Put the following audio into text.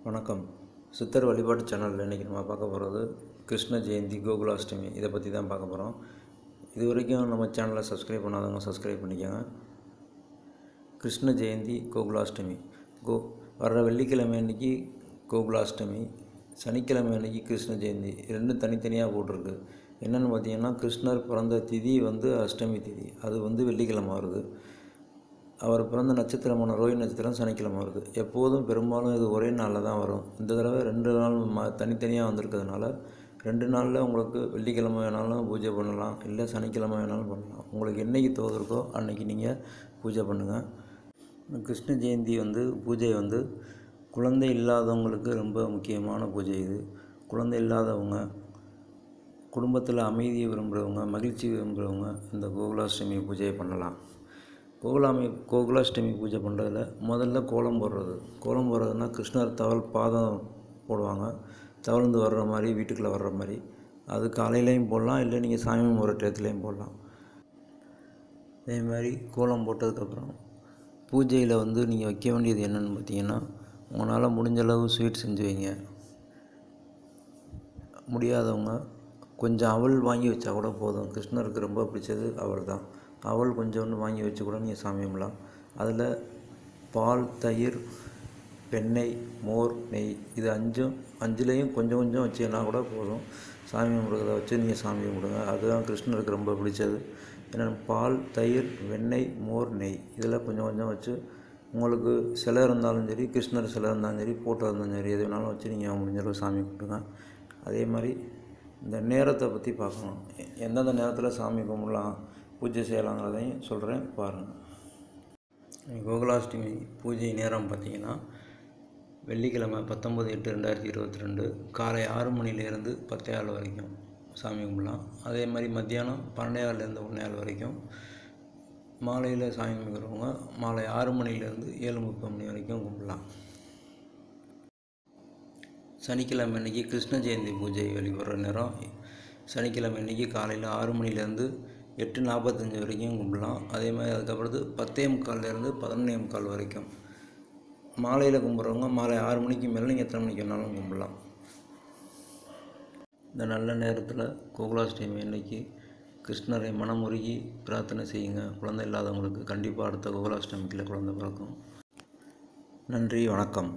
வணக்கம். சித்தர் வழிபாட்டு சேனலில் இன்றைக்கி நம்ம பார்க்க போகிறது கிருஷ்ண ஜெயந்தி கோகுலாஷ்டமி இதை பற்றி தான் பார்க்க போகிறோம். இது வரைக்கும் நம்ம சேனலை சப்ஸ்கிரைப் பண்ணாதவங்க சப்ஸ்கிரைப் பண்ணிக்கோங்க. கிருஷ்ண ஜெயந்தி கோகுலாஷ்டமி வர்ற வெள்ளிக்கிழமை அன்றைக்கி கோகுலாஷ்டமி, சனிக்கிழமை அன்றைக்கி கிருஷ்ண ஜெயந்தி, ரெண்டும் தனித்தனியாக போட்டிருக்கு. என்னென்னு பார்த்தீங்கன்னா, கிருஷ்ணர் பிறந்த திதி அஷ்டமி திதி, அது வெள்ளிக்கிழமை வருது. அவர் பிறந்த நட்சத்திரமான ரோஹிணி நட்சத்திரம் சனிக்கிழமை வருது. எப்போதும் பெரும்பாலும் இது ஒரே நாளில் தான் வரும். இந்த தடவை 2 நாள் தனித்தனியாக வந்திருக்கிறதுனால 2 நாளில் உங்களுக்கு வெள்ளிக்கிழமை வேணாலும் பூஜை பண்ணலாம், இல்லை சனிக்கிழமை வேணாலும் பண்ணலாம். உங்களுக்கு என்றைக்கு தோதுருக்கோ அன்றைக்கி நீங்கள் பூஜை பண்ணுங்கள். கிருஷ்ண ஜெயந்தி பூஜை குழந்தை இல்லாதவங்களுக்கு ரொம்ப முக்கியமான பூஜை இது. குழந்தை இல்லாதவங்க, குடும்பத்தில் அமைதியை விரும்புகிறவங்க, மகிழ்ச்சி விரும்புகிறவங்க இந்த கோகுலாஷ்டமி பூஜையை பண்ணலாம். கோகுலாஷ்டமி பூஜை பண்ணுறதுல முதல்ல கோலம் போடுறதுனா கிருஷ்ணர் பாதம் போடுவாங்க, தவழ்ந்து வர்ற மாதிரி, வீட்டுக்குள்ளே வர்ற மாதிரி. அது காலையிலையும் போடலாம், இல்லை நீங்கள் சாமி கும்பிட்ற டயத்துலையும் போடலாம். அதே மாதிரி கோலம் போட்டதுக்கப்புறம் பூஜையில் நீங்கள் வைக்க வேண்டியது என்னென்னு பார்த்தீங்கன்னா, உங்களால் முடிஞ்சளவு ஸ்வீட் செஞ்சு வைங்க. முடியாதவங்க கொஞ்சம் அவல் வாங்கி வச்சா கூட போதும். கிருஷ்ணருக்கு ரொம்ப பிடிச்சது அவல் தான். அவல் கொஞ்சோண்டு வாங்கி வச்சு கூட நீங்கள் சாமி கும்பிடலாம். அதில் பால், தயிர், வெண்ணெய், மோர், நெய், இது 5லையும் கொஞ்சம் கொஞ்சம் வச்சுன்னா கூட போதும். சாமி கும்பிட்றத வச்சு நீங்கள் சாமி கும்பிடுங்க. அதுதான் கிருஷ்ணருக்கு ரொம்ப பிடிச்சது. ஏன்னா பால், தயிர், வெண்ணெய், மோர், நெய் இதில் கொஞ்சம் கொஞ்சம் வச்சு, உங்களுக்கு சிலை இருந்தாலும் சரி, கிருஷ்ணர் சிலை இருந்தாலும் சரி, ஃபோட்டோ இருந்தாலும் சரி, எது வேணாலும் வச்சு நீங்கள் முடிஞ்சளவு சாமி கும்பிடுங்க. அதே மாதிரி இந்த நேரத்தை பற்றி பார்க்கணும். எந்தெந்த நேரத்தில் சாமி கும்பிடலாம், பூஜை செய்யலாங்கிறதையும் சொல்கிறேன், பாருங்கள். கோகுலாஷ்டமி பூஜை நேரம் பார்த்திங்கன்னா, வெள்ளிக்கிழமை 19/8/2022 காலை 6 மணிலேருந்து 10:00 வரைக்கும் சாமி கும்பிடலாம். அதே மாதிரி மத்தியானம் 12:00லேருந்து 1:00 வரைக்கும். மாலையில் சாமி கும்பிட்றவங்க மாலை 6 மணிலேருந்து 7:30 மணி வரைக்கும் கும்பிடலாம். சனிக்கிழமை அன்றைக்கி கிருஷ்ண ஜெயந்தி பூஜை வழிபடுற நேரம் சனிக்கிழமை அன்றைக்கி காலையில் 6 மணிலேருந்து 8:45 வரைக்கும் கும்பிடலாம். அதே மாதிரி அதுக்கப்புறம் 10:45லேருந்து 11:45 வரைக்கும். மாலையில் கும்பிட்றவங்க மாலை 6 மணிக்கு மேலே நீங்கள் எத்தனை மணிக்கு வேணாலும் கும்பிடலாம். இந்த நல்ல நேரத்தில் கோகுலாஷ்டமி அன்னைக்கு கிருஷ்ணரை மனமுருகி பிரார்த்தனை செய்யுங்க. குழந்தை இல்லாதவங்களுக்கு கண்டிப்பாக அடுத்த கோகுலாஷ்டமிக்குள்ள குழந்தை பிறக்கும். நன்றி, வணக்கம்.